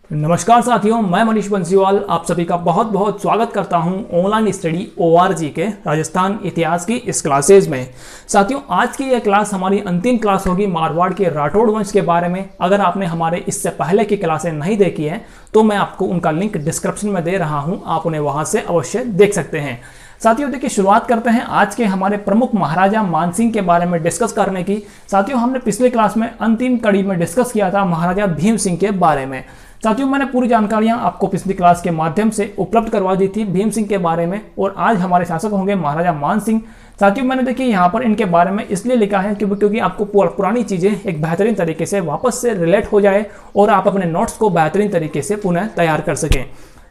नमस्कार साथियों, मैं मनीष बंसीवाल आप सभी का बहुत बहुत स्वागत करता हूं ऑनलाइन स्टडी ORG के राजस्थान इतिहास की इस क्लासेज में। साथियों, आज की यह क्लास हमारी अंतिम क्लास होगी मारवाड़ के राठौड़ वंश के बारे में। अगर आपने हमारे इससे पहले की क्लासें नहीं देखी हैं तो मैं आपको उनका लिंक डिस्क्रिप्शन में दे रहा हूँ, आप उन्हें वहाँ से अवश्य देख सकते हैं। साथियों देखिए, शुरुआत करते हैं आज के हमारे प्रमुख महाराजा मानसिंह के बारे में डिस्कस करने की। साथियों, हमने पिछले क्लास में अंतिम कड़ी में डिस्कस किया था महाराजा भीम सिंह के बारे में। साथियों, मैंने पूरी जानकारियां आपको पिछली क्लास के माध्यम से उपलब्ध करवा दी थी भीम सिंह के बारे में, और आज हमारे शासक होंगे महाराजा मान सिंह। साथियों, मैंने देखिए यहाँ पर इनके बारे में इसलिए लिखा है क्योंकि आपको पुरानी चीज़ें एक बेहतरीन तरीके से वापस से रिलेट हो जाए और आप अपने नोट्स को बेहतरीन तरीके से पुनः तैयार कर सकें।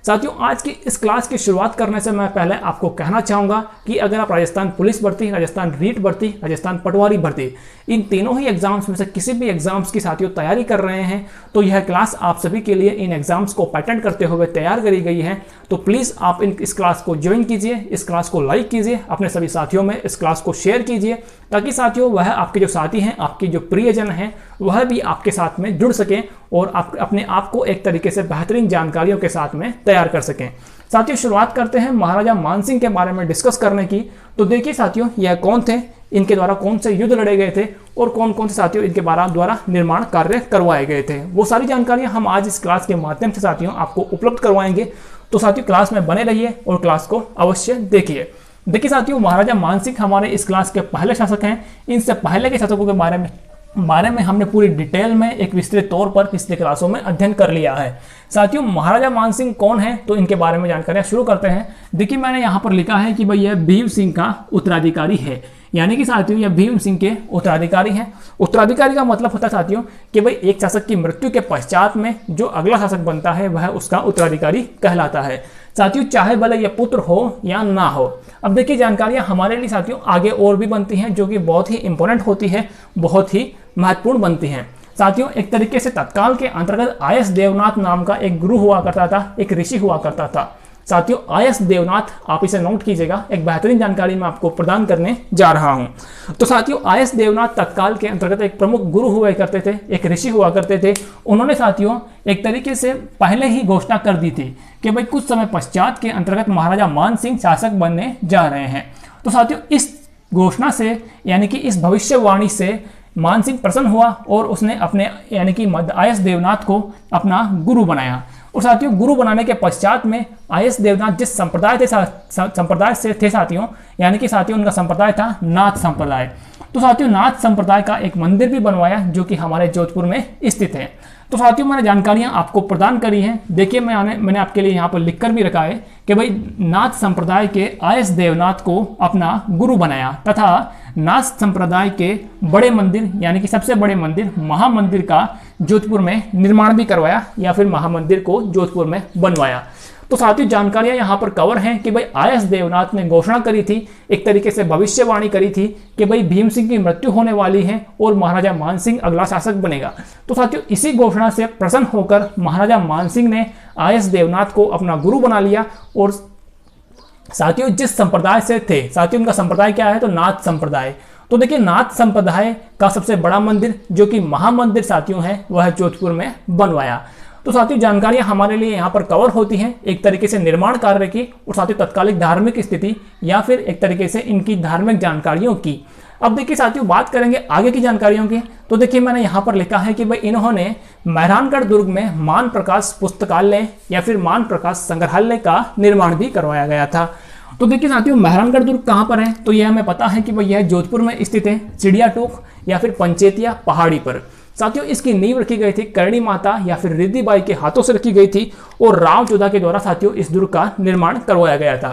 साथियों, आज की इस क्लास की शुरुआत करने से मैं पहले आपको कहना चाहूँगा कि अगर आप राजस्थान पुलिस भर्ती, राजस्थान रीट भर्ती, राजस्थान पटवारी भर्ती, इन तीनों ही एग्जाम्स में से किसी भी एग्जाम्स की साथियों तैयारी कर रहे हैं तो यह क्लास आप सभी के लिए इन एग्जाम्स को पैटर्न करते हुए तैयार करी गई है। तो प्लीज़ आप इस क्लास को ज्वाइन कीजिए, इस क्लास को लाइक कीजिए, अपने सभी साथियों में इस क्लास को शेयर कीजिए, ताकि साथियों वह आपके जो साथी हैं, आपके जो प्रियजन हैं, वह भी आपके साथ में जुड़ सकें और आप अपने आप को एक तरीके से बेहतरीन जानकारियों के साथ में तैयार कर सकें। साथियों, शुरुआत करते हैं महाराजा मानसिंह के बारे में डिस्कस करने की। तो देखिए साथियों, यह कौन थे, इनके द्वारा कौन से युद्ध लड़े गए थे और कौन कौन से साथियों इनके द्वारा निर्माण कार्य करवाए गए थे, वो सारी जानकारियां हम आज इस क्लास के माध्यम से साथियों आपको उपलब्ध करवाएंगे। तो साथियों, क्लास में बने रहिए और क्लास को अवश्य देखिए। देखिए साथियों, महाराजा मानसिंह हमारे इस क्लास के पहले शासक हैं। इनसे पहले के शासकों के बारे में हमने पूरी डिटेल में एक विस्तृत तौर पर पिछले क्लासों में अध्ययन कर लिया है। साथियों, महाराजा मानसिंह कौन है तो इनके बारे में जानकारियां शुरू करते हैं। देखिए, मैंने यहाँ पर लिखा है कि भाई यह भीम सिंह का उत्तराधिकारी है, यानी कि साथियों यह भीम सिंह के उत्तराधिकारी हैं। उत्तराधिकारी का मतलब होता है साथियों कि भाई एक शासक की मृत्यु के पश्चात में जो अगला शासक बनता है वह उसका उत्तराधिकारी कहलाता है। साथियों, चाहे भले यह पुत्र हो या ना हो। अब देखिए, जानकारियां हमारे लिए साथियों आगे और भी बनती हैं जो कि बहुत ही इंपॉर्टेंट होती है, बहुत ही महत्वपूर्ण बनती हैं। साथियों, एक तरीके से तत्काल के अंतर्गत आयस देवनाथ नाम का एक गुरु हुआ करता था, एक ऋषि हुआ करता था। साथियों, आयस देवनाथ, आप इसे नोट कीजिएगा, एक बेहतरीन जानकारी मैं आपको प्रदान करने जा रहा हूं। तो साथियों, आयस देवनाथ तत्काल के अंतर्गत एक प्रमुख गुरु हुआ करते थे, एक ऋषि हुआ करते थे। उन्होंने साथियों एक तरीके से पहले ही घोषणा कर दी थी कि भाई कुछ समय पश्चात के अंतर्गत महाराजा मान सिंह शासक बनने जा रहे हैं। तो साथियों, इस घोषणा से यानी कि इस भविष्यवाणी से मान सिंह प्रसन्न हुआ और उसने अपने यानी कि आयस देवनाथ को अपना गुरु बनाया। और साथियों, गुरु बनाने के पश्चात में आयस देवनाथ जिस संप्रदाय से थे साथियों, यानी कि साथियों उनका संप्रदाय था नाथ संप्रदाय। तो साथियों, नाथ संप्रदाय का एक मंदिर भी बनवाया जो कि हमारे जोधपुर में स्थित है। तो साथियों, मैंने जानकारियां आपको प्रदान करी हैं। देखिए, मैंने आपके लिए यहाँ पर लिखकर भी रखा है कि भाई नाथ संप्रदाय के आयस देवनाथ को अपना गुरु बनाया तथा नाथ संप्रदाय के बड़े मंदिर यानी कि सबसे बड़े मंदिर महामंदिर का जोधपुर में निर्माण भी करवाया या फिर महामंदिर को जोधपुर में बनवाया। तो साथियों, जानकारियां यहाँ पर कवर हैं कि भाई आयस देवनाथ ने घोषणा करी थी, एक तरीके से भविष्यवाणी करी थी कि भाई भीम सिंह की मृत्यु होने वाली है और महाराजा मान सिंह अगला शासक बनेगा। तो साथियों, इसी घोषणा से प्रसन्न होकर महाराजा मान सिंह ने आयस देवनाथ को अपना गुरु बना लिया। और साथियों, जिस संप्रदाय से थे, साथियों उनका संप्रदाय क्या है तो नाथ संप्रदाय। तो देखिए, नाथ संप्रदाय का सबसे बड़ा मंदिर जो कि महामंदिर साथियों है वह जोधपुर में बनवाया। तो साथियों, जानकारियां हमारे लिए यहाँ पर कवर होती हैं एक तरीके से निर्माण कार्य की और साथियों तत्कालिक धार्मिक स्थिति या फिर एक तरीके से इनकी धार्मिक जानकारियों की। अब देखिए साथियों, बात करेंगे आगे की जानकारियों की। तो देखिए, मैंने यहाँ पर लिखा है कि भाई इन्होंने मेहरानगढ़ दुर्ग में मान प्रकाश पुस्तकालय या फिर मान प्रकाश संग्रहालय का निर्माण भी करवाया गया था। तो देखिए साथियों, मेहरानगढ़ दुर्ग कहाँ पर है तो यह हमें पता है कि भाई यह जोधपुर में स्थित है, चिड़िया टोक या फिर पंचेतिया पहाड़ी पर। साथियों, इसकी नींव रखी गई थी करणी माता या फिर रिद्धि बाई के हाथों से रखी गई थी और राव जोधा के द्वारा साथियों इस दुर्ग का निर्माण करवाया गया था।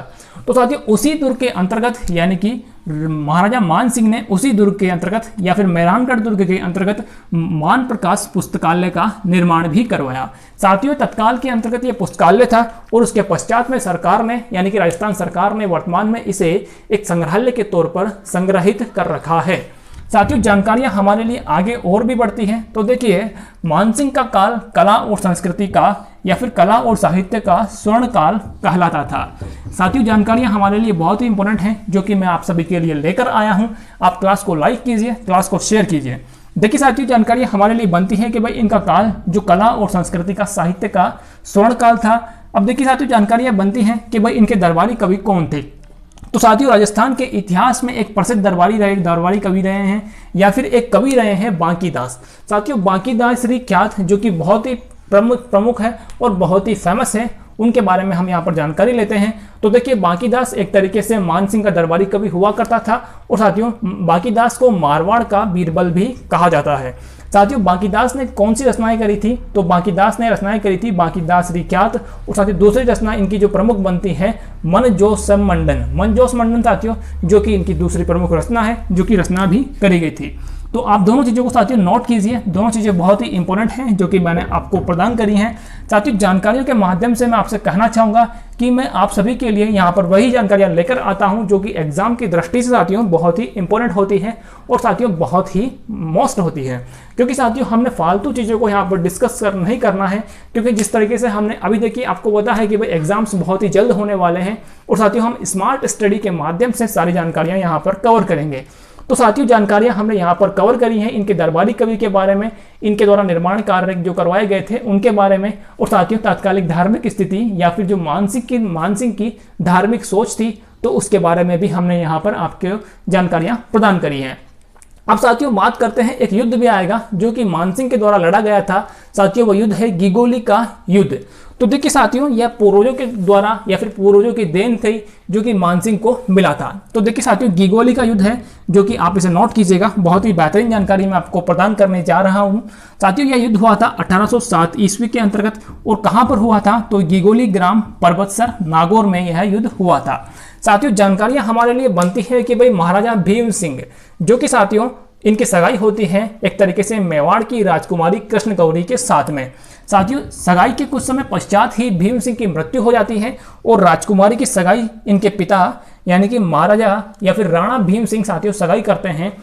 तो साथियों, उसी दुर्ग के अंतर्गत यानी कि महाराजा मान सिंह ने उसी दुर्ग के अंतर्गत या फिर मेहरानगढ़ दुर्ग के अंतर्गत मान प्रकाश पुस्तकालय का निर्माण भी करवाया। साथियों, तत्काल के अंतर्गत यह पुस्तकालय था और उसके पश्चात में सरकार ने यानी कि राजस्थान सरकार ने वर्तमान में इसे एक संग्रहालय के तौर पर संग्रहित कर रखा है। साथियों, जानकारियां हमारे लिए आगे और भी बढ़ती हैं। तो देखिए, मानसिंह का काल कला और संस्कृति का या फिर कला और साहित्य का स्वर्ण काल कहलाता था। साथियों, जानकारियां हमारे लिए बहुत ही इंपॉर्टेंट हैं जो कि मैं आप सभी के लिए लेकर आया हूं। आप क्लास को लाइक कीजिए, क्लास को शेयर कीजिए। देखिए साथियों, जानकारी हमारे लिए बनती है कि भाई इनका काल जो कला और संस्कृति का साहित्य का स्वर्ण काल था। अब देखिए साथियों, जानकारियां बनती हैं कि भाई इनके दरबारी कवि कौन थे। तो साथियों, राजस्थान के इतिहास में एक प्रसिद्ध दरबारी कवि रहे हैं या फिर एक कवि रहे हैं बांकीदास। साथियों, बांकीदास श्री ख्यात जो कि बहुत ही प्रमुख है और बहुत ही फेमस है, उनके बारे में हम यहाँ पर जानकारी लेते हैं। तो देखिए, बांकीदास एक तरीके से मानसिंह का दरबारी कवि हुआ करता था और साथियों बांकीदास को मारवाड़ का बीरबल भी कहा जाता है। साथियों, बांकीदास ने कौन सी रचनाएं करी थी? तो बांकीदास ने रचनाएं करी थी बांकीदास श्री ख्यात, और साथियों दूसरी रचना इनकी जो प्रमुख बनती है मनजोस मंडन साथियों, जो कि इनकी दूसरी प्रमुख रचना है, जो कि रचना भी करी गई थी। तो आप दोनों चीज़ों को साथियों नोट कीजिए, दोनों चीज़ें बहुत ही इंपॉर्टेंट हैं जो कि मैंने आपको प्रदान करी हैं। साथियों, जानकारियों के माध्यम से मैं आपसे कहना चाहूँगा कि मैं आप सभी के लिए यहाँ पर वही जानकारियाँ लेकर आता हूँ जो कि एग्जाम की दृष्टि से साथियों बहुत ही इंपॉर्टेंट होती है और साथियों बहुत ही मोस्ट होती है। क्योंकि साथियों हमने फालतू चीज़ों को यहाँ पर डिस्कस नहीं करना है, क्योंकि जिस तरीके से हमने अभी देखिए आपको पता है कि भाई एग्जाम्स बहुत ही जल्द होने वाले हैं और साथियों हम स्मार्ट स्टडी के माध्यम से सारी जानकारियाँ यहाँ पर कवर करेंगे। तो साथियों, जानकारियां हमने यहाँ पर कवर करी हैं इनके दरबारी कवि के बारे में, इनके द्वारा निर्माण कार्य जो करवाए गए थे उनके बारे में, और साथियों तात्कालिक धार्मिक स्थिति या फिर जो मानसिंह की धार्मिक सोच थी तो उसके बारे में भी हमने यहाँ पर आपको जानकारियां प्रदान करी हैं। अब साथियों बात करते हैं, एक युद्ध भी आएगा जो कि मानसिंह के द्वारा लड़ा गया था। साथियों वो युद्ध है गिगोली का युद्ध। तो देखिए साथियों, यह पूर्वजों के द्वारा या फिर पूर्वजों की देन थी जो कि मानसिंह को मिला था। तो देखिए साथियों, गिगोली का युद्ध है जो कि आप इसे नोट कीजिएगा, बहुत ही बेहतरीन जानकारी मैं आपको प्रदान करने जा रहा हूं। साथियों यह युद्ध हुआ था 1807 ईस्वी के अंतर्गत, और कहां पर हुआ था? तो गिगोली ग्राम परबतसर नागौर में यह युद्ध हुआ था। साथियों जानकारियां हमारे लिए बनती है कि भाई महाराजा भीम सिंह, जो कि साथियों इनकी सगाई होती है एक तरीके से मेवाड़ की राजकुमारी कृष्ण गौरी के साथ में। साथियों सगाई के कुछ समय पश्चात ही भीम सिंह की मृत्यु हो जाती है और राजकुमारी की सगाई इनके पिता यानी कि महाराजा या फिर राणा भीम सिंह साथियों सगाई करते हैं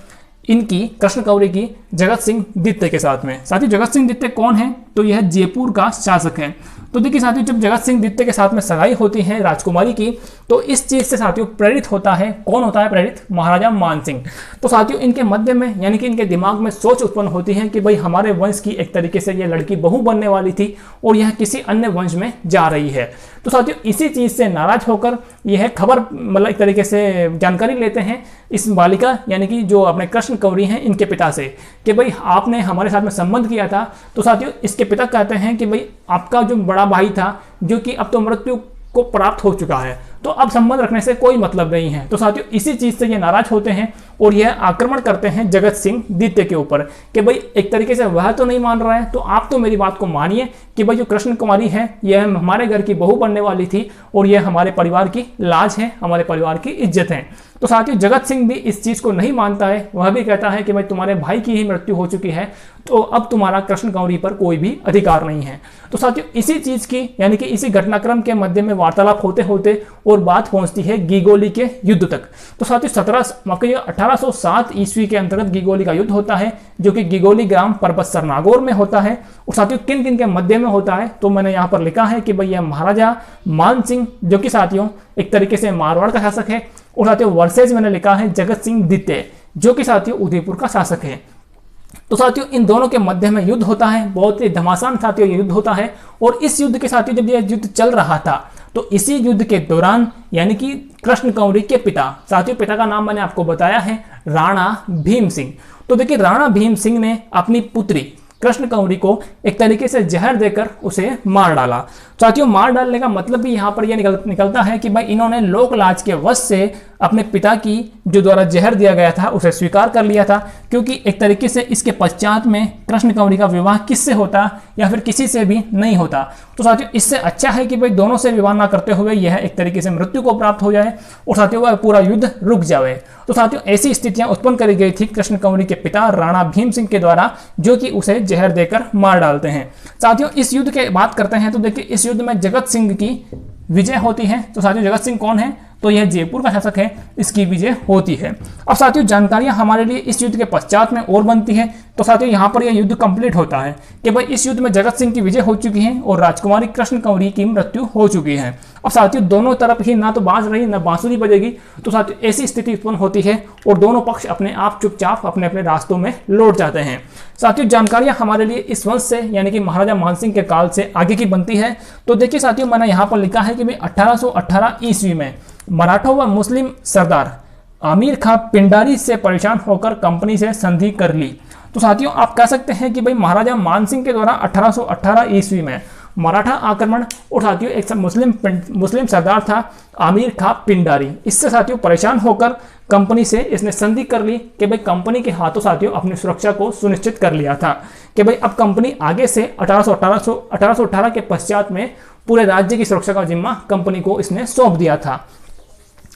इनकी कृष्ण गौरी की जगत सिंह द्वितीय के साथ में। साथियों जगत सिंह द्वितीय कौन है? तो यह जयपुर का शासक है। तो देखिए साथियों, जब जगत सिंह द्वितीय के साथ में सगाई होती है राजकुमारी की, तो इस चीज से साथियों प्रेरित होता है, कौन होता है प्रेरित? महाराजा मानसिंह। तो साथियों इनके मध्य में यानी कि इनके दिमाग में सोच उत्पन्न होती है कि भाई हमारे वंश की एक तरीके से यह लड़की बहू बनने वाली थी और यह किसी अन्य वंश में जा रही है। तो साथियों इसी चीज से नाराज होकर यह खबर मतलब एक तरीके से जानकारी लेते हैं इस बालिका यानी कि जो अपने कृष्ण गौरी हैं इनके पिता से कि भाई आपने हमारे साथ में संबंध किया था। तो साथियों इसके पिता कहते हैं कि भाई आपका जो बड़ा भाई था जो कि अब तो मृत्यु को प्राप्त हो चुका है, तो अब संबंध रखने से कोई मतलब नहीं है। तो साथियों इसी चीज से ये नाराज होते हैं और यह आक्रमण करते हैं जगत सिंह द्वितीय के ऊपर कि भाई एक तरीके से वह तो नहीं मान रहा है, तो आप तो मेरी बात को मानिए कि भाई जो कृष्ण कुमारी है यह हमारे घर की बहू बनने वाली थी और यह हमारे परिवार की लाज है, हमारे परिवार की इज्जत है। तो साथियों जगत सिंह भी इस चीज को नहीं मानता है, वह भी कहता है कि भाई तुम्हारे भाई की ही मृत्यु हो चुकी है, तो अब तुम्हारा कृष्ण गौरी पर कोई भी अधिकार नहीं है। तो साथियों इसी चीज की यानी कि इसी घटनाक्रम के मध्य में वार्तालाप होते होते और बात पहुंचती है गिगोली के युद्ध तक। तो साथियों 1807 ईस्वी के अंतर्गत गिगोली का युद्ध होता है जो कि गिगोली ग्राम परबतसर नागौर में होता है। और साथियों किन किन के मध्य में होता है? तो मैंने यहाँ पर लिखा है कि भाई यह महाराजा मानसिंह जो कि साथियों एक तरीके से मारवाड़ का शासक है, और साथियों वर्सेज मैंने लिखा है जगत सिंह द्वितीय जो कि साथियों उदयपुर का शासक है। तो साथियों इन दोनों के मध्य में युद्ध होता है, बहुत ही घमासान साथियों ये युद्ध होता है। और इस युद्ध के साथियों जब यह युद्ध चल रहा था तो इसी युद्ध के दौरान यानी कि कृष्ण गौरी के पिता, साथियों पिता का नाम मैंने आपको बताया है राणा भीम सिंह। तो देखिए राणा भीम सिंह ने अपनी पुत्री कृष्ण गौरी को एक तरीके से जहर देकर उसे मार डाला। साथियों मार डालने का मतलब भी यहाँ पर यह निकलता है कि भाई इन्होंने लोक लाज के वश से अपने पिता की जो द्वारा जहर दिया गया था उसे स्वीकार कर लिया था, क्योंकि एक तरीके से इसके पश्चात में कृष्ण गौरी का विवाह किससे होता या फिर किसी से भी नहीं होता। तो साथियों इससे अच्छा है कि भाई दोनों से विवाह ना करते हुए यह एक तरीके से मृत्यु को प्राप्त हो जाए और साथियों वह पूरा युद्ध रुक जाए। तो साथियों ऐसी स्थितियां उत्पन्न करी गई थी कृष्ण गौरी के पिता राणा भीम सिंह के द्वारा, जो कि उसे जहर देकर मार डालते हैं। साथियों इस युद्ध की बात करते हैं तो देखिए इस युद्ध में जगत सिंह की विजय होती है। तो साथियों जगत सिंह कौन है? तो यह जयपुर का शासक है, इसकी विजय होती है। अब साथियों जानकारियां हमारे लिए इस युद्ध के पश्चात में और बनती है। तो साथियों यहाँ पर यह युद्ध कंप्लीट होता है कि भाई इस युद्ध में जगत सिंह की विजय हो चुकी है और राजकुमारी कृष्ण कंवरी की मृत्यु हो चुकी है। अब साथियों दोनों तरफ ही ना तो बाज रही ना बांसुरी बजेगी, तो साथियों ऐसी स्थिति उत्पन्न होती है और दोनों पक्ष अपने आप चुपचाप अपने अपने रास्तों में लौट जाते हैं। साथियों जानकारियां हमारे लिए इस वंश से यानी कि महाराजा मानसिंह के काल से आगे की बनती है। तो देखिए साथियों मैंने यहाँ पर लिखा है कि भाई 1818 ईस्वी में मराठों व मुस्लिम सरदार आमिर खां पिंडारी से परेशान होकर कंपनी से संधि कर ली। तो साथियों आप कह सकते हैं कि भाई महाराजा मानसिंह के द्वारा 1818 ईस्वी में मराठा आक्रमण और साथियों एक मुस्लिम सरदार था आमिर खां पिंडारी, इससे साथियों परेशान होकर कंपनी से इसने संधि कर ली कि भाई कंपनी के हाथों साथियों अपनी सुरक्षा को सुनिश्चित कर लिया था कि भाई अब कंपनी आगे से 1818 के पश्चात में पूरे राज्य की सुरक्षा का जिम्मा कंपनी को इसने सौंप दिया था।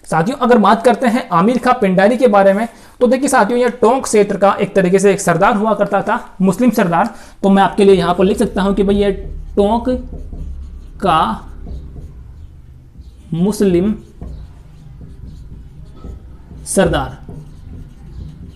साथियों अगर बात करते हैं आमिर खां पिंडारी के बारे में, तो देखिए साथियों यह टोंक क्षेत्र का एक तरीके से एक सरदार हुआ करता था, मुस्लिम सरदार। तो मैं आपके लिए यहाँ पर लिख सकता हूँ कि भाई यह टोंक का मुस्लिम सरदार,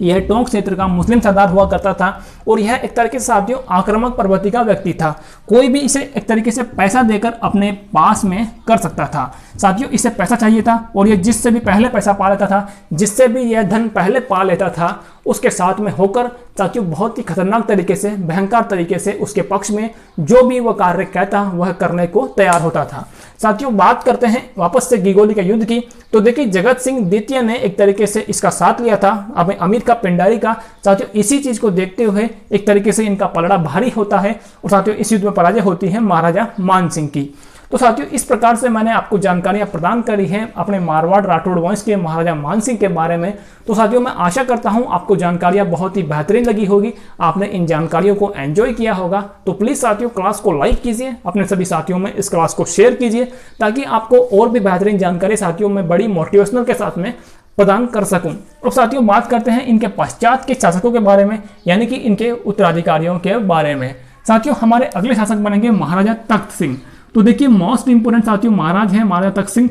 यह टोंक क्षेत्र का मुस्लिम सरदार हुआ करता था और यह एक तरीके से साथियों आक्रामक प्रवृत्ति का व्यक्ति था। कोई भी इसे एक तरीके से पैसा देकर अपने पास में कर सकता था। साथियों इसे पैसा चाहिए था और यह जिससे भी पहले पैसा पा लेता था, जिससे भी यह धन पहले पा लेता था, उसके साथ में होकर साथियों बहुत ही खतरनाक तरीके से, भयंकर तरीके से उसके पक्ष में जो भी वह कार्य कहता वह करने को तैयार होता था। साथियों बात करते हैं वापस से गिगोली के युद्ध की, तो देखिए जगत सिंह द्वितीय ने एक तरीके से इसका साथ लिया था अब आमिर खां पिंडारी का। साथियों इसी चीज को देखते हुए एक तरीके से इनका पलड़ा भारी होता है और साथियों इस युद्ध में पराजय होती है महाराजा मानसिंह की। तो साथियों इस प्रकार से मैंने आपको जानकारियां प्रदान करी हैं अपने मारवाड़ राठौड़ वंश के महाराजा मानसिंह के बारे में। तो साथियों मैं आशा करता हूं आपको जानकारियां बहुत ही बेहतरीन लगी होगी, आपने इन जानकारियों को एंजॉय किया होगा। तो प्लीज साथियों क्लास को लाइक कीजिए, अपने सभी साथियों में इस क्लास को शेयर कीजिए ताकि आपको और भी बेहतरीन जानकारी साथियों में बड़ी मोटिवेशनल के साथ में प्रदान कर सकूं। और साथियों बात करते हैं इनके पश्चात के शासकों के बारे में, यानी कि इनके उत्तराधिकारियों के बारे में। साथियों हमारे अगले शासक बनेंगे महाराजा तख्त सिंह। तो देखिए मोस्ट इंपोर्टेंट साथियों महाराज हैं महाराजा तख्त सिंह,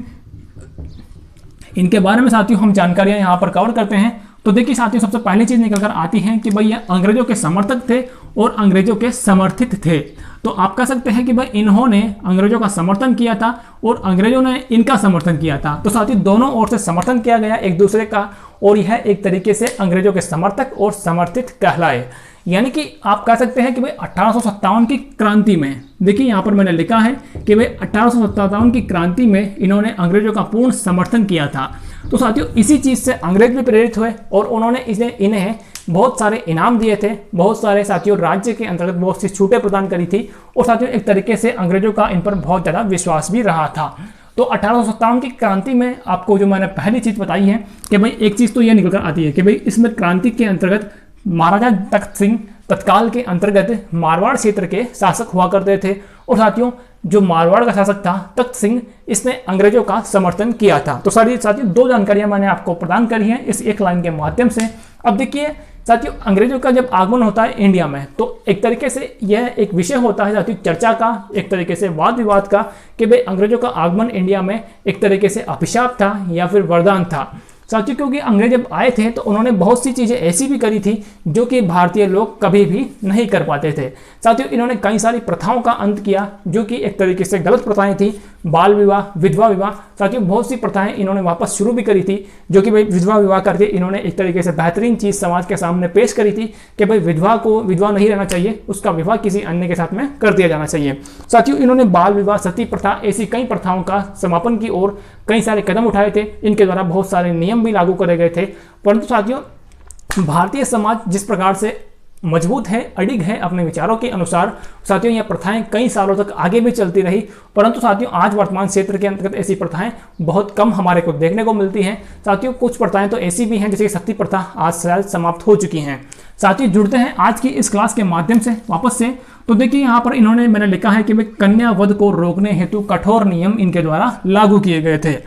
इनके बारे में साथियों हम जानकारियां यहां पर कवर करते हैं। तो देखिए साथियों सबसे पहली चीज निकल कर आती है कि भाई ये अंग्रेजों के समर्थक थे और अंग्रेजों के समर्थित थे। तो आप कह सकते हैं कि भाई इन्होंने अंग्रेजों का समर्थन किया था और अंग्रेजों ने इनका समर्थन किया था। तो साथियों दोनों ओर से समर्थन किया गया एक दूसरे का और यह एक तरीके से अंग्रेजों के समर्थक और समर्थित कहलाए। यानी कि आप कह सकते हैं कि भाई 1857 की क्रांति में, देखिए यहाँ पर मैंने लिखा है कि भाई 1857 की क्रांति में इन्होंने अंग्रेजों का पूर्ण समर्थन किया था। तो साथियों इसी चीज़ से अंग्रेज भी प्रेरित हुए और उन्होंने इन्हें बहुत सारे इनाम दिए थे, बहुत सारे साथियों राज्य के अंतर्गत बहुत सी छूटें प्रदान करी थी और साथियों एक तरीके से अंग्रेजों का इन पर बहुत ज़्यादा विश्वास भी रहा था। तो 1857 की क्रांति में आपको जो मैंने पहली चीज़ बताई है कि भाई एक चीज़ तो यह निकल कर आती है कि भाई इसमें क्रांति के अंतर्गत महाराजा तख्त सिंह तत्काल के अंतर्गत मारवाड़ क्षेत्र के शासक हुआ करते थे और साथियों जो मारवाड़ का शासक था तख्त सिंह, इसने अंग्रेजों का समर्थन किया था। तो साथियों दो जानकारियां मैंने आपको प्रदान करी हैं इस एक लाइन के माध्यम से। अब देखिए साथियों अंग्रेजों का जब आगमन होता है इंडिया में तो एक तरीके से यह एक विषय होता है साथियों चर्चा का, एक तरीके से वाद विवाद का कि भाई अंग्रेजों का आगमन इंडिया में एक तरीके से अभिशाप था या फिर वरदान था। साथियों क्योंकि अंग्रेज जब आए थे तो उन्होंने बहुत सी चीज़ें ऐसी भी करी थी जो कि भारतीय लोग कभी भी नहीं कर पाते थे। साथियों इन्होंने कई सारी प्रथाओं का अंत किया जो कि एक तरीके से गलत प्रथाएं थी, बाल विवाह, विधवा विवाह। साथियों बहुत सी प्रथाएं इन्होंने वापस शुरू भी करी थी जो कि भाई विधवा विवाह करके इन्होंने एक तरीके से बेहतरीन चीज़ समाज के सामने पेश करी थी कि भाई विधवा को विधवा नहीं रहना चाहिए, उसका विवाह किसी अन्य के साथ में कर दिया जाना चाहिए। साथियों इन्होंने बाल विवाह, सती प्रथा, ऐसी कई प्रथाओं का समापन की ओर कई सारे कदम उठाए थे। इनके द्वारा बहुत सारे नियम भी लागू करे गए थे। परंतु साथियों भारतीय समाज जिस प्रकार से मजबूत है, अडिग है अपने विचारों के अनुसार, साथियों यह प्रथाएं कई सालों तक आगे भी चलती रही। परंतु साथियों आज वर्तमान क्षेत्र के अंतर्गत ऐसी प्रथाएं बहुत कम हमारे को देखने को मिलती हैं। साथियों कुछ प्रथाएं तो ऐसी भी हैं जैसे कि सती प्रथा आज शायद समाप्त हो चुकी हैं। साथियों जुड़ते हैं आज की इस क्लास के माध्यम से वापस से। तो देखिए यहाँ पर मैंने लिखा है कि भाई कन्या वध को रोकने हेतु कठोर नियम इनके द्वारा लागू किए गए थे।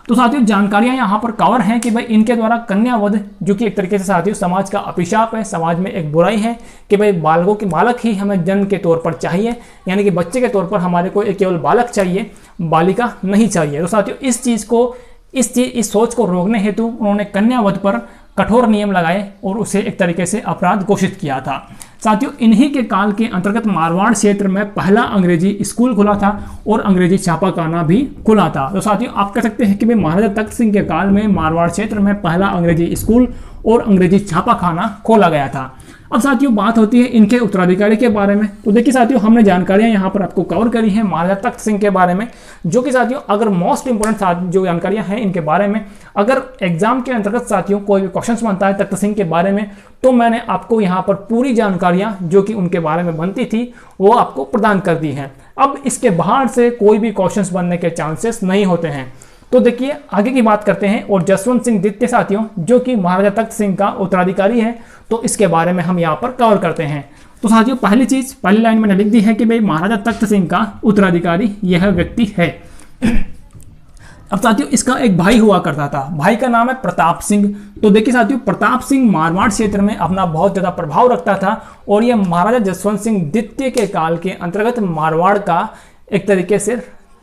तो साथियों जानकारियां यहाँ पर कवर हैं कि भाई इनके द्वारा कन्यावध जो कि एक तरीके से साथियों समाज का अभिशाप है, समाज में एक बुराई है कि भाई बालक ही हमें जन्म के तौर पर चाहिए, यानी कि बच्चे के तौर पर हमारे को केवल बालक चाहिए, बालिका नहीं चाहिए। तो साथियों इस चीज़ को इस सोच को रोकने हेतु उन्होंने कन्यावध पर कठोर नियम लगाए और उसे एक तरीके से अपराध घोषित किया था। साथियों, इन्हीं के काल के अंतर्गत मारवाड़ क्षेत्र में पहला अंग्रेजी स्कूल खुला था और अंग्रेजी छापाखाना भी खुला था। तो साथियों, आप कह सकते हैं कि भाई महाराजा तख्त सिंह के काल में मारवाड़ क्षेत्र में पहला अंग्रेजी स्कूल और अंग्रेजी छापाखाना खोला गया था। अब साथियों, बात होती है इनके उत्तराधिकारी के बारे में। तो देखिए साथियों, हमने जानकारियां यहाँ पर आपको कवर करी हैं महाराजा तख्त सिंह के बारे में, जो कि साथियों अगर मोस्ट इंपोर्टेंट जो जानकारियां हैं इनके बारे में, अगर एग्जाम के अंतर्गत साथियों कोई भी क्वेश्चन बनता है तख्त सिंह के बारे में, तो मैंने आपको यहाँ पर पूरी जानकारियां जो कि उनके बारे में बनती थी वो आपको प्रदान कर दी हैं। अब इसके बाहर से कोई भी क्वेश्चन बनने के चांसेस नहीं होते हैं। तो देखिए आगे की बात करते हैं, और जसवंत सिंह द्वितीय साथियों जो कि महाराजा तख्त सिंह का उत्तराधिकारी है, तो इसके बारे में हम यहाँ पर कवर करते हैं। तो साथियों, पहली चीज पहली लाइन मैंने लिख दी है कि भाई महाराजा तख्त सिंह का उत्तराधिकारी यह व्यक्ति है। अब साथियों, इसका एक भाई हुआ करता था, भाई का नाम है प्रताप सिंह। तो देखिए साथियों, प्रताप सिंह मारवाड़ क्षेत्र में अपना बहुत ज्यादा प्रभाव रखता था और यह महाराजा जसवंत सिंह द्वितीय के काल के अंतर्गत मारवाड़ का एक तरीके से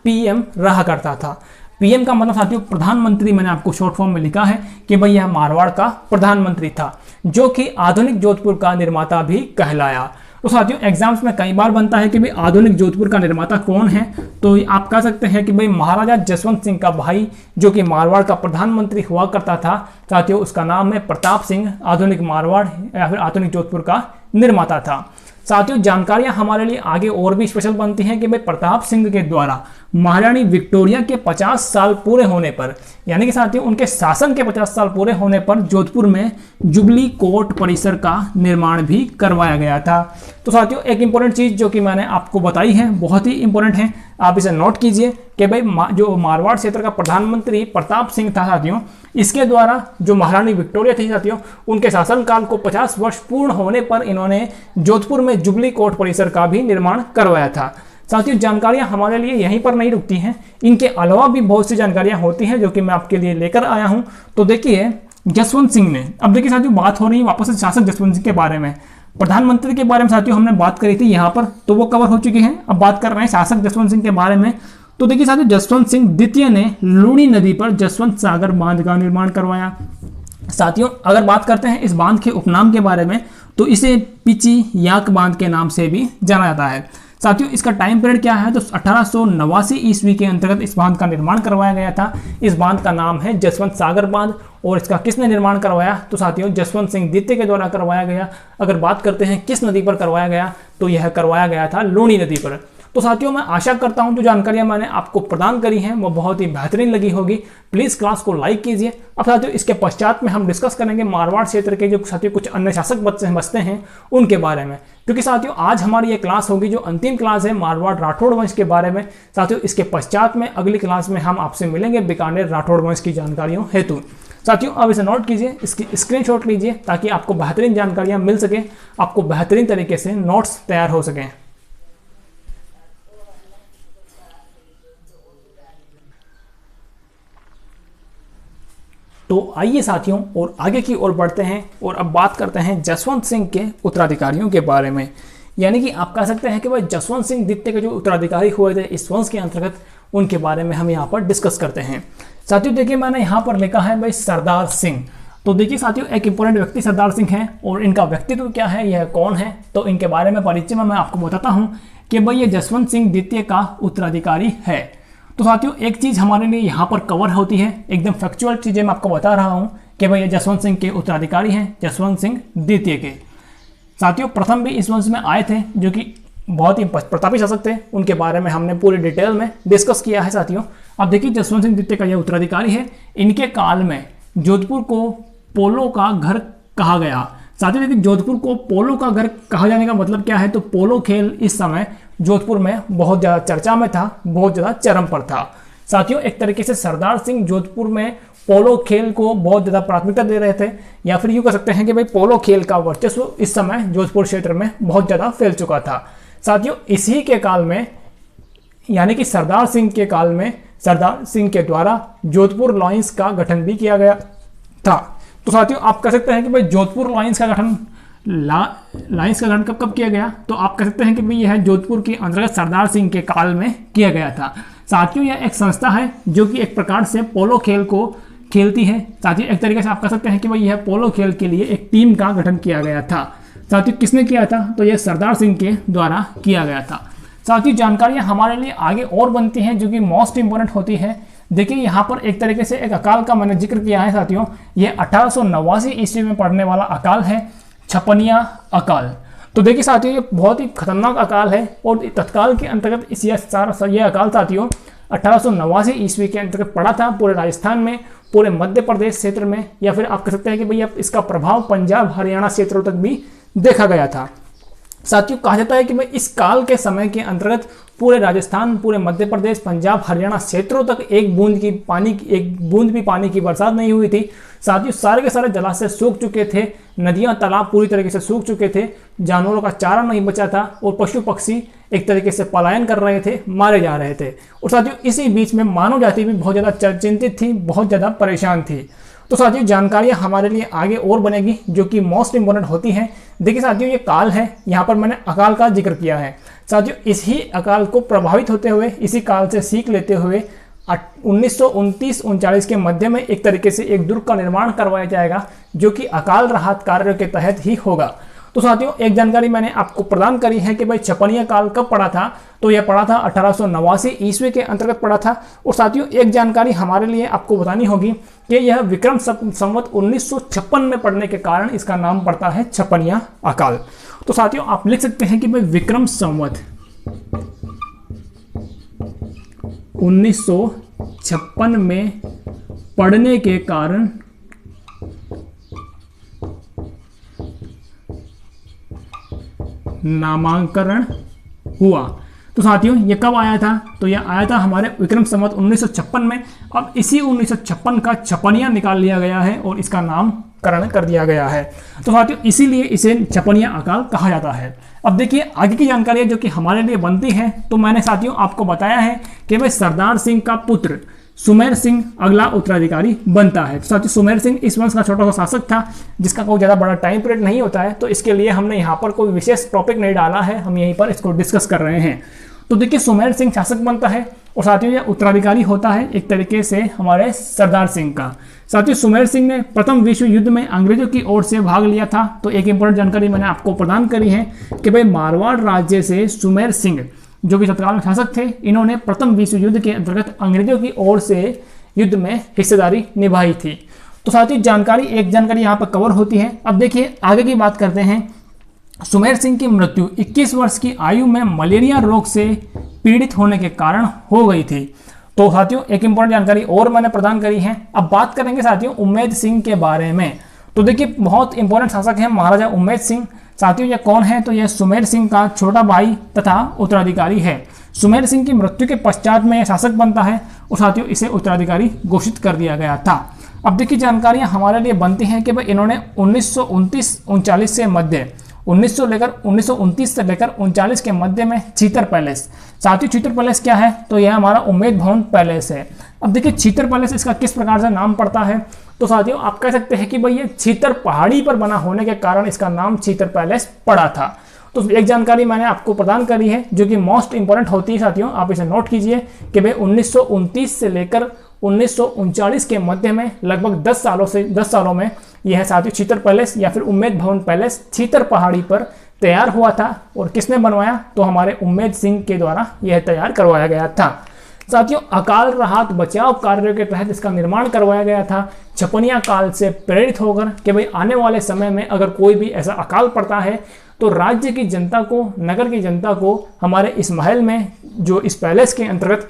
पीएम रहा करता था। पीएम का मतलब साथियों प्रधानमंत्री, मैंने आपको शॉर्ट फॉर्म में लिखा है कि भाई यह मारवाड़ का प्रधानमंत्री था, जो कि आधुनिक जोधपुर का निर्माता भी कहलाया। तो साथियों, एग्जाम्स में कई बार बनता है कि भाई आधुनिक जोधपुर का निर्माता कौन है, तो आप कह सकते हैं कि भाई महाराजा जसवंत सिंह का भाई जो कि मारवाड़ का प्रधानमंत्री हुआ करता था साथियों, उसका नाम है प्रताप सिंह, आधुनिक मारवाड़ या फिर आधुनिक जोधपुर का निर्माता था। साथियों, जानकारियां हमारे लिए आगे और भी स्पेशल बनती हैं कि भाई प्रताप सिंह के द्वारा महारानी विक्टोरिया के 50 साल पूरे होने पर, यानी कि साथियों उनके शासन के 50 साल पूरे होने पर जोधपुर में जुबली कोर्ट परिसर का निर्माण भी करवाया गया था। तो साथियों, एक इंपॉर्टेंट चीज जो कि मैंने आपको बताई है बहुत ही इंपॉर्टेंट है, आप इसे नोट कीजिए कि भाई जो मारवाड़ क्षेत्र का प्रधानमंत्री प्रताप सिंह था साथियों, इसके द्वारा जो महारानी विक्टोरिया थी साथियों, उनके शासनकाल को 50 वर्ष पूर्ण होने पर इन्होंने जोधपुर में जुबली कोर्ट परिसर का भी निर्माण करवाया था। साथियों, जानकारियां हमारे लिए यहीं पर नहीं रुकती हैं, इनके अलावा भी बहुत सी जानकारियां होती हैं जो कि मैं आपके लिए लेकर आया हूं। तो देखिए जसवंत सिंह ने, अब देखिए साथियों बात हो रही है वापस से शासक जसवंत सिंह के बारे में। प्रधानमंत्री के बारे में साथियों हमने बात करी थी यहाँ पर, तो वो कवर हो चुकी है। अब बात कर रहे हैं शासक जसवंत सिंह के बारे में। तो देखिए साथियों, जसवंत सिंह द्वितीय ने लूणी नदी पर जसवंत सागर बांध का निर्माण करवाया। साथियों, अगर बात करते हैं इस बांध के उपनाम के बारे में, तो इसे पिची याक बांध के नाम से भी जाना जाता है। साथियों, इसका टाइम पीरियड क्या है, तो 1889 ईस्वी के अंतर्गत इस बांध का निर्माण करवाया गया था। इस बांध का नाम है जसवंत सागर बांध, और इसका किसने निर्माण करवाया, तो साथियों जसवंत सिंह द्वितीय के द्वारा करवाया गया। अगर बात करते हैं किस नदी पर करवाया गया, तो यह करवाया गया था लूणी नदी पर। तो साथियों, मैं आशा करता हूं जो जानकारियां मैंने आपको प्रदान करी हैं वो बहुत ही बेहतरीन लगी होगी। प्लीज क्लास को लाइक कीजिए। अब साथियों, इसके पश्चात में हम डिस्कस करेंगे मारवाड़ क्षेत्र के जो साथियों कुछ अन्य शासक बचते हैं उनके बारे में, क्योंकि साथियों आज हमारी ये क्लास होगी जो अंतिम क्लास है मारवाड़ राठौड़ वंश के बारे में। साथियों, इसके पश्चात में अगली क्लास में हम आपसे मिलेंगे बीकानेर राठौड़ वंश की जानकारियों हेतु। साथियों, अब इसे नोट कीजिए, इसकी स्क्रीनशॉट लीजिए ताकि आपको बेहतरीन जानकारियां मिल सके, आपको बेहतरीन तरीके से नोट्स तैयार हो सकें। तो आइए साथियों और आगे की ओर बढ़ते हैं और अब बात करते हैं जसवंत सिंह के उत्तराधिकारियों के बारे में। यानी कि आप कह सकते हैं कि भाई जसवंत सिंह द्वितीय के जो उत्तराधिकारी हुए थे इस वंश के अंतर्गत, उनके बारे में हम यहाँ पर डिस्कस करते हैं। साथियों देखिए, मैंने यहाँ पर लिखा है भाई सरदार सिंह। तो देखिए साथियों, एक इंपॉर्टेंट व्यक्ति सरदार सिंह है, और इनका व्यक्तित्व क्या है, यह कौन है, तो इनके बारे में परिचय में मैं आपको बताता हूँ कि भाई ये जसवंत सिंह द्वितीय का उत्तराधिकारी है। तो साथियों, एक चीज़ हमारे लिए यहाँ पर कवर होती है, एकदम फैक्चुअल चीज़ें मैं आपको बता रहा हूँ कि भाई ये जसवंत सिंह के उत्तराधिकारी हैं, जसवंत सिंह द्वितीय के। साथियों, प्रथम भी इस वंश में आए थे जो कि बहुत ही प्रतापी शासक थे, उनके बारे में हमने पूरी डिटेल में डिस्कस किया है साथियों। अब देखिए, जसवंत सिंह द्वितीय का यह उत्तराधिकारी है। इनके काल में जोधपुर को पोलो का घर कहा गया। साथियों देखिए, जोधपुर को पोलो का घर कहा जाने का मतलब क्या है, तो पोलो खेल इस समय जोधपुर में बहुत ज़्यादा चर्चा में था, बहुत ज़्यादा चरम पर था। साथियों, एक तरीके से सरदार सिंह जोधपुर में पोलो खेल को बहुत ज़्यादा प्राथमिकता दे रहे थे, या फिर यूँ कह सकते हैं कि भाई पोलो खेल का वर्चस्व इस समय जोधपुर क्षेत्र में बहुत ज़्यादा फैल चुका था। साथियों, इसी के काल में, यानी कि सरदार सिंह के काल में, सरदार सिंह के द्वारा जोधपुर लाइन्स का गठन भी किया गया था। तो साथियों, आप कह सकते हैं कि भाई जोधपुर लाइन्स का गठन कब किया गया, तो आप कह सकते हैं कि भाई यह जोधपुर के अंतर्गत सरदार सिंह के काल में किया गया था। साथियों यह एक संस्था है जो कि एक प्रकार से पोलो खेल को खेलती है। साथियों एक तरीके से आप कह सकते हैं कि भाई यह पोलो खेल के लिए एक टीम का गठन किया गया था। साथियों किसने किया था? तो यह सरदार सिंह के द्वारा किया गया था। साथियों जानकारियां हमारे लिए आगे और बनती हैं जो कि मोस्ट इंपोर्टेंट होती है। देखिए यहाँ पर एक तरीके से एक अकाल का मैंने जिक्र किया है साथियों, ये 1889 ईस्वी में पड़ने वाला अकाल है, छपनिया अकाल। तो देखिए साथियों ये बहुत ही खतरनाक अकाल है और तत्काल के अंतर्गत इस ये अकाल साथियों 1889 ईस्वी के अंतर्गत पड़ा था पूरे राजस्थान में, पूरे मध्य प्रदेश क्षेत्र में, या फिर आप कह सकते हैं कि भैया इसका प्रभाव पंजाब हरियाणा क्षेत्रों तक भी देखा गया था। साथियों कहा जाता है कि भाई इस काल के समय के अंतर्गत पूरे राजस्थान, पूरे मध्य प्रदेश, पंजाब हरियाणा क्षेत्रों तक एक बूंद भी पानी की बरसात नहीं हुई थी। साथियों सारे के सारे जलाशय सूख चुके थे, नदियां तालाब पूरी तरीके से सूख चुके थे, जानवरों का चारा नहीं बचा था और पशु पक्षी एक तरीके से पलायन कर रहे थे, मारे जा रहे थे। और साथियों इसी बीच में मानव जाति भी बहुत ज़्यादा चिंतित थी, बहुत ज़्यादा परेशान थी। तो साथियों जानकारियां हमारे लिए आगे और बनेगी जो कि मोस्ट इंपोर्टेंट होती हैं। देखिए साथियों ये काल है, यहाँ पर मैंने अकाल का जिक्र किया है। साथियों इसी अकाल को प्रभावित होते हुए, इसी काल से सीख लेते हुए 1929-39 के मध्य में एक तरीके से एक दुर्ग का निर्माण करवाया जाएगा जो कि अकाल राहत कार्य के तहत ही होगा। तो साथियों एक जानकारी मैंने आपको प्रदान करी है कि भाई छपनिया काल कब पड़ा था, तो यह पड़ा था 1889 ईस्वी के अंतर्गत पड़ा था। और साथियों एक जानकारी हमारे लिए आपको बतानी होगी कि यह विक्रम संवत 1956 में पड़ने के कारण इसका नाम पड़ता है छपनिया अकाल। तो साथियों आप लिख सकते हैं कि भाई विक्रम संवत 1956 में पड़ने के कारण नामांकरण हुआ। तो साथियों ये कब आया था? तो यह आया था हमारे विक्रम संवत 1956 में। अब इसी 1956 का छपनिया निकाल लिया गया है और इसका नामकरण कर दिया गया है। तो साथियों इसीलिए इसे छपनिया अकाल कहा जाता है। अब देखिए आगे की जानकारी जो कि हमारे लिए बनती है, तो मैंने साथियों आपको बताया है कि भाई सरदार सिंह का पुत्र सुमेर सिंह अगला उत्तराधिकारी बनता है। तो साथियों सुमेर सिंह इस वंश का छोटा सा शासक था जिसका कोई ज़्यादा बड़ा टाइम पीरियड नहीं होता है, तो इसके लिए हमने यहाँ पर कोई विशेष टॉपिक नहीं डाला है, हम यहीं पर इसको डिस्कस कर रहे हैं। तो देखिए सुमेर सिंह शासक बनता है और साथियों यह उत्तराधिकारी होता है एक तरीके से हमारे सरदार सिंह का। साथियों सुमेर सिंह ने प्रथम विश्व युद्ध में अंग्रेजों की ओर से भाग लिया था। तो एक इंपॉर्टेंट जानकारी मैंने आपको प्रदान करी है कि भाई मारवाड़ राज्य से सुमेर सिंह जो कि तत्काल में शासक थे, इन्होंने प्रथम विश्व युद्ध के अंतर्गत अंग्रेजों की ओर से युद्ध में हिस्सेदारी निभाई थी। तो साथियों एक जानकारी यहाँ पर कवर होती है। अब देखिए आगे की बात करते हैं। सुमेर सिंह की मृत्यु 21 वर्ष की आयु में मलेरिया रोग से पीड़ित होने के कारण हो गई थी। तो साथियों एक इंपॉर्टेंट जानकारी और मैंने प्रदान करी है। अब बात करेंगे साथियों उम्मेद सिंह के बारे में। तो देखिए बहुत इंपॉर्टेंट शासक है महाराजा उम्मेद सिंह। साथियों यह कौन है? तो यह सुमेर सिंह का छोटा भाई तथा उत्तराधिकारी है। सुमेर सिंह की मृत्यु के पश्चात में यह शासक बनता है और साथियों इसे उत्तराधिकारी घोषित कर दिया गया था। अब देखिए जानकारियां हमारे लिए बनती हैं कि भाई इन्होंने 1929-39 से मध्य 1929 से लेकर 39 के मध्य में चीतर पैलेस। साथियों चीतर पैलेस क्या है? तो यह हमारा उम्मेद भवन पैलेस है। अब देखिए चीतर पैलेस इसका किस प्रकार से नाम पड़ता है? तो साथियों आप कह सकते हैं कि भाई ये चीतर पहाड़ी पर बना होने के कारण इसका नाम चीतर पैलेस पड़ा था। तो एक जानकारी मैंने आपको प्रदान करी है जो कि मोस्ट इंपॉर्टेंट होती है साथियों, आप इसे नोट कीजिए कि भाई 1929 से लेकर 1939 के मध्य में लगभग 10 सालों में यह साथियों चीतर पैलेस या फिर उम्मेद भवन पैलेस चीतर पहाड़ी पर तैयार हुआ था। और किसने बनवाया? तो हमारे उम्मेद सिंह के द्वारा यह तैयार करवाया गया था। साथियों अकाल राहत बचाव कार्यों के तहत इसका निर्माण करवाया गया था छपनिया काल से प्रेरित होकर कि भाई आने वाले समय में अगर कोई भी ऐसा अकाल पड़ता है तो राज्य की जनता को, नगर की जनता को हमारे इस महल में जो इस पैलेस के अंतर्गत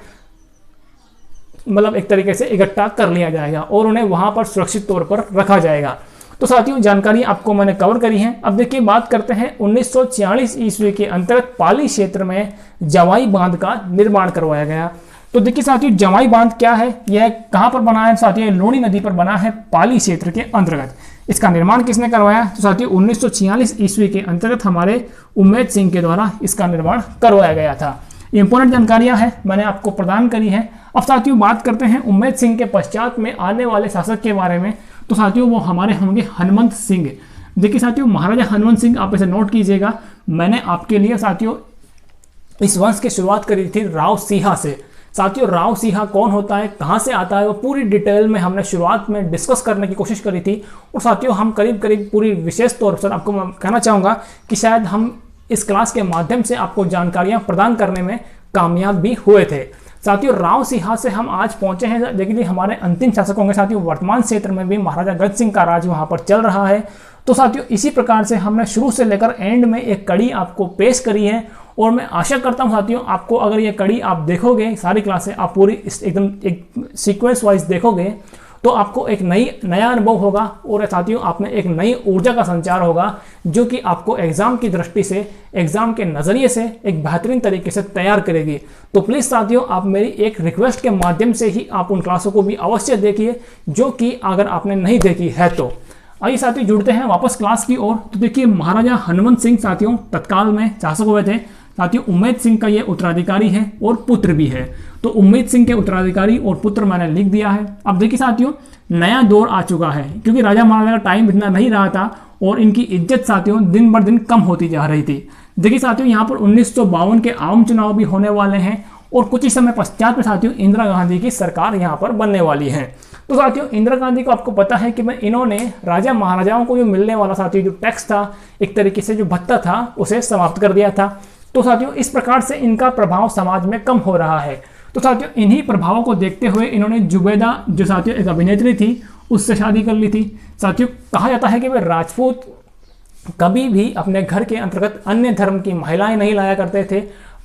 मतलब एक तरीके से इकट्ठा कर लिया जाएगा और उन्हें वहां पर सुरक्षित तौर पर रखा जाएगा। तो साथियों जानकारी आपको मैंने कवर करी है। अब देखिए बात करते हैं 1946 ईस्वी के अंतर्गत पाली क्षेत्र में जवाई बांध का निर्माण करवाया गया। तो देखिए साथियों जवाई बांध क्या है, यह कहां पर बना है? साथियों लूणी नदी पर बना है पाली क्षेत्र के अंतर्गत। इसका निर्माण किसने करवाया? तो साथियों 1946 ईस्वी के अंतर्गत हमारे उम्मेद सिंह के द्वारा इसका निर्माण करवाया गया था। इंपॉर्टेंट जानकारियां हैं मैंने आपको प्रदान करी है। अब साथियों बात करते हैं उम्मेद सिंह के पश्चात में आने वाले शासक के बारे में। तो साथियों वो हमारे होंगे हनुमंत सिंह। देखिए साथियों महाराजा हनुमंत सिंह, आप इसे नोट कीजिएगा। मैंने आपके लिए साथियों इस वंश की शुरुआत करी थी राव सिंहा से। साथियों राव सिंहा कौन होता है, कहाँ से आता है, वो पूरी डिटेल में हमने शुरुआत में डिस्कस करने की कोशिश करी थी। और साथियों हम करीब करीब पूरी विशेष तौर पर आपको मैं कहना चाहूँगा कि शायद हम इस क्लास के माध्यम से आपको जानकारियाँ प्रदान करने में कामयाब भी हुए थे। साथियों राव सिंहा से हम आज पहुंचे हैं, लेकिन हमारे अंतिम शासक होंगे। साथियों वर्तमान क्षेत्र में भी महाराजा गज सिंह का राज वहां पर चल रहा है। तो साथियों इसी प्रकार से हमने शुरू से लेकर एंड में एक कड़ी आपको पेश करी है, और मैं आशा करता हूं साथियों आपको अगर ये कड़ी आप देखोगे, सारी क्लासें आप पूरी एकदम एक सीक्वेंस वाइज देखोगे, तो आपको एक नया अनुभव होगा, और साथियों आप में एक नई ऊर्जा का संचार होगा, जो कि आपको एग्जाम की दृष्टि से, एग्जाम के नज़रिए से एक बेहतरीन तरीके से तैयार करेगी। तो प्लीज़ साथियों आप मेरी एक रिक्वेस्ट के माध्यम से ही आप उन क्लासों को भी अवश्य देखिए, जो कि अगर आपने नहीं देखी है तो। आइए साथियों जुड़ते हैं वापस क्लास की ओर। तो देखिए महाराजा हनुमंत सिंह साथियों तत्काल में शासक हुए थे। साथियों उम्मेद सिंह का ये उत्तराधिकारी है और पुत्र भी है। तो उम्मेद सिंह के उत्तराधिकारी और पुत्र मैंने लिख दिया है। अब देखिए साथियों नया दौर आ चुका है, क्योंकि राजा महाराजा का टाइम इतना नहीं रहा था और इनकी इज्जत साथियों दिन ब दिन कम होती जा रही थी। देखिए साथियों यहाँ पर 1952 के आम चुनाव भी होने वाले हैं, और कुछ ही समय पश्चात में साथियों इंदिरा गांधी की सरकार यहाँ पर बनने वाली है। तो साथियों इंदिरा गांधी को आपको पता है कि इन्होंने राजा महाराजाओं को जो मिलने वाला साथियों जो टैक्स था, एक तरीके से जो भत्ता था, उसे समाप्त कर दिया था। तो साथियों इस प्रकार से इनका प्रभाव समाज में कम हो रहा है। तो साथियों इन्हीं प्रभावों को देखते हुए इन्होंने जुबैदा जो साथियों एक अभिनेत्री थी उससे शादी कर ली थी। साथियों कहा जाता है कि वे राजपूत कभी भी अपने घर के अंतर्गत अन्य धर्म की महिलाएं नहीं लाया करते थे,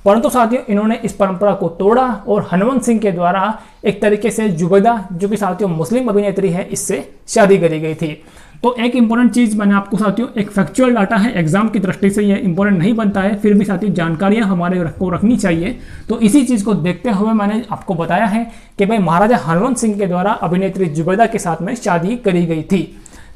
परंतु साथियों इन्होंने इस परंपरा को तोड़ा और हनुमंत सिंह के द्वारा एक तरीके से जुबैदा जो कि साथियों मुस्लिम अभिनेत्री है, इससे शादी करी गई थी। तो एक इंपॉर्टेंट चीज़ मैंने आपको साथियों एक फैक्चुअल डाटा है, एग्जाम की दृष्टि से ये इंपॉर्टेंट नहीं बनता है, फिर भी साथियों जानकारियां हमारे को रखनी चाहिए। तो इसी चीज़ को देखते हुए मैंने आपको बताया है कि भाई महाराजा हनुमंत सिंह के द्वारा अभिनेत्री जुबैदा के साथ में शादी करी गई थी।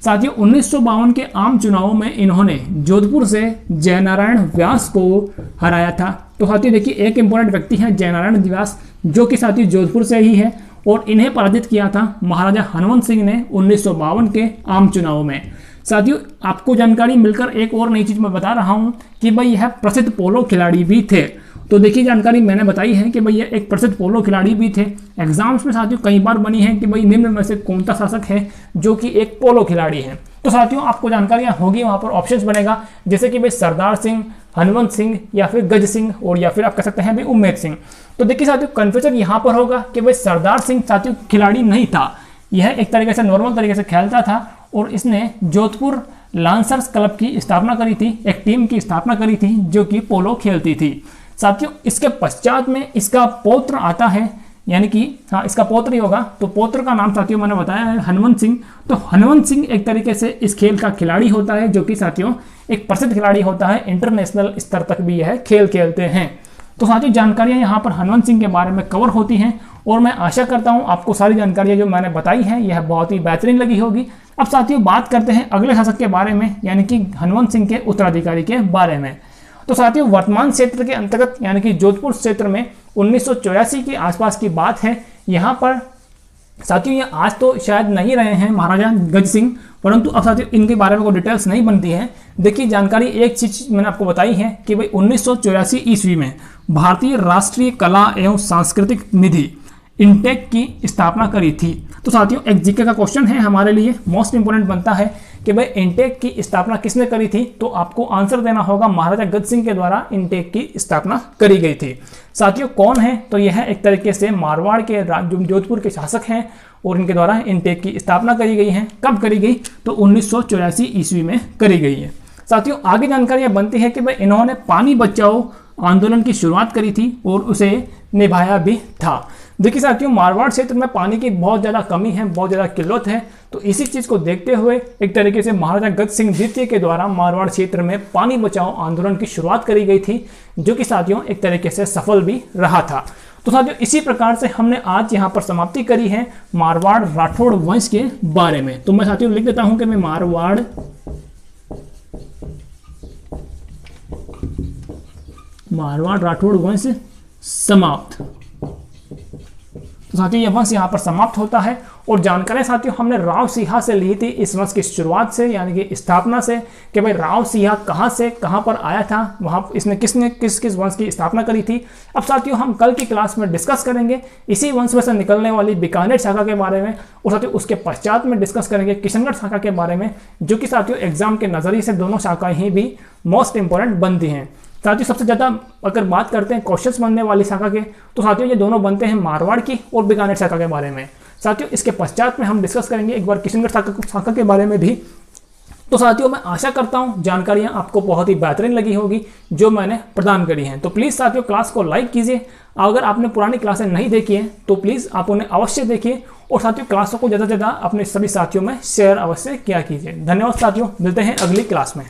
साथियों 1952 के आम चुनावों में इन्होंने जोधपुर से जयनारायण व्यास को हराया था। तो साथियों देखिए एक इंपॉर्टेंट व्यक्ति है जयनारायण व्यास, जो कि साथियों जोधपुर से ही है, और इन्हें पराजित किया था महाराजा हनुमंत सिंह ने 1952 के आम चुनाव में। साथियों आपको जानकारी मिलकर एक और नई चीज मैं बता रहा हूं कि भाई यह प्रसिद्ध पोलो खिलाड़ी भी थे। तो देखिए जानकारी मैंने बताई है कि भाई ये एक प्रसिद्ध पोलो खिलाड़ी भी थे। एग्जाम्स में साथियों कई बार बनी है कि भाई निम्न में से कौन सा शासक है जो कि एक पोलो खिलाड़ी है। तो साथियों आपको जानकारियां होगी, वहां पर ऑप्शंस बनेगा, जैसे कि भाई सरदार सिंह, हनुमंत सिंह, या फिर गज सिंह, और या फिर आप कह सकते हैं भाई उम्मेद सिंह। तो देखिए साथियों कन्फ्यूजन यहाँ पर होगा कि भाई सरदार सिंह साथियों खिलाड़ी नहीं था, यह एक तरीके से नॉर्मल तरीके से खेलता था, और इसने जोधपुर लांसर्स क्लब की स्थापना करी थी, एक टीम की स्थापना करी थी जो कि पोलो खेलती थी। साथियों इसके पश्चात में इसका पौत्र आता है, यानी कि हाँ इसका पौत्र ही होगा। तो पौत्र का नाम साथियों मैंने बताया है हनुमंत सिंह। तो हनुमंत सिंह एक तरीके से इस खेल का खिलाड़ी होता है, जो कि साथियों एक प्रसिद्ध खिलाड़ी होता है, इंटरनेशनल स्तर तक भी यह खेल खेलते हैं। तो साथियों जानकारियां यहाँ पर हनुमंत सिंह के बारे में कवर होती हैं, और मैं आशा करता हूँ आपको सारी जानकारियां जो मैंने बताई हैं यह बहुत ही बेहतरीन लगी होगी। अब साथियों बात करते हैं अगले शासक के बारे में, यानी कि हनुमंत सिंह के उत्तराधिकारी के बारे में। तो साथियों वर्तमान क्षेत्र के अंतर्गत यानी कि जोधपुर क्षेत्र में 1984 के आसपास की बात है। यहाँ पर साथियों ये आज तो शायद नहीं रहे हैं महाराजा गज सिंह, परंतु अब साथियों इनके बारे में कोई डिटेल्स नहीं बनती है। देखिए जानकारी एक चीज मैंने आपको बताई है कि भाई 1984 ईस्वी में भारतीय राष्ट्रीय कला एवं सांस्कृतिक निधि इंटेक की स्थापना करी थी। तो साथियों एक जीके का क्वेश्चन है हमारे लिए, मोस्ट इंपोर्टेंट बनता है कि भाई इंटेक की स्थापना किसने करी थी, तो आपको आंसर देना होगा महाराजा गज सिंह के द्वारा इंटेक की स्थापना करी गई थी। साथियों कौन है, तो यह एक तरीके से मारवाड़ के जोधपुर के शासक हैं, और इनके द्वारा इंटेक की स्थापना करी गई है। कब करी गई, तो 1984 ईस्वी में करी गई है। साथियों आगे जानकारियां बनती है कि भाई इन्होंने पानी बचाओ आंदोलन की शुरुआत करी थी और उसे निभाया भी था। देखिए साथियों मारवाड़ क्षेत्र में पानी की बहुत ज़्यादा कमी है, बहुत ज़्यादा किल्लत है, तो इसी चीज़ को देखते हुए एक तरीके से महाराजा गज सिंह द्वितीय के द्वारा मारवाड़ क्षेत्र में पानी बचाओ आंदोलन की शुरुआत करी गई थी, जो कि साथियों एक तरीके से सफल भी रहा था। तो साथियों इसी प्रकार से हमने आज यहाँ पर समाप्ति करी है मारवाड़ राठौड़ वंश के बारे में। तो मैं साथियों लिख देता हूँ कि मैं मारवाड़ राठौड़ वंश समाप्त। तो साथियों यह वंश यहाँ पर समाप्त होता है, और जानकारी साथियों हमने राव सिंहा से ली थी इस वंश की शुरुआत से, यानी कि स्थापना से, कि भाई राव सिंहा कहाँ से कहाँ पर आया था, वहाँ इसने किसने किस किस वंश की स्थापना करी थी। अब साथियों हम कल की क्लास में डिस्कस करेंगे इसी वंश में से निकलने वाली बीकानेर शाखा के बारे में, और साथियों उसके पश्चात में डिस्कस करेंगे किशनगढ़ शाखा के बारे में, जो कि साथियों एग्जाम के नज़रिए से दोनों शाखाएं ही भी मोस्ट इंपॉर्टेंट बनती हैं। साथियों सबसे ज़्यादा अगर बात करते हैं क्वेश्चंस बनने वाली शाखा के, तो साथियों ये दोनों बनते हैं मारवाड़ की और बीकानेर शाखा के बारे में। साथियों इसके पश्चात में हम डिस्कस करेंगे एक बार किशनगढ़ शाखा के बारे में भी। तो साथियों मैं आशा करता हूँ जानकारियाँ आपको बहुत ही बेहतरीन लगी होगी जो मैंने प्रदान करी हैं। तो प्लीज़ साथियों क्लास को लाइक कीजिए, अगर आपने पुरानी क्लासें नहीं देखी हैं तो प्लीज़ आप उन्हें अवश्य देखिए, और साथियों क्लासों को ज़्यादा से ज़्यादा अपने सभी साथियों में शेयर अवश्य किया कीजिए। धन्यवाद साथियों, मिलते हैं अगली क्लास में।